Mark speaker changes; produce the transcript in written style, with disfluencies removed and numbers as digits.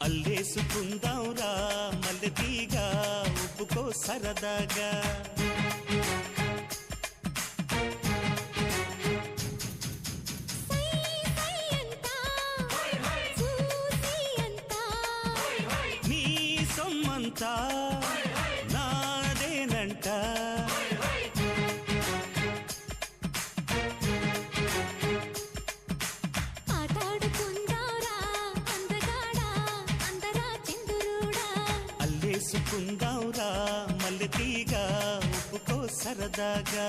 Speaker 1: అల్లేసుకుందాంరా మల్లెతీగా ఒప్పుకో సరదాగా నీ సొమ్మంతా నాదేనంట అల్లేసుకుందాంరా మల్లెతీగా ఒప్పుకో సరదాగా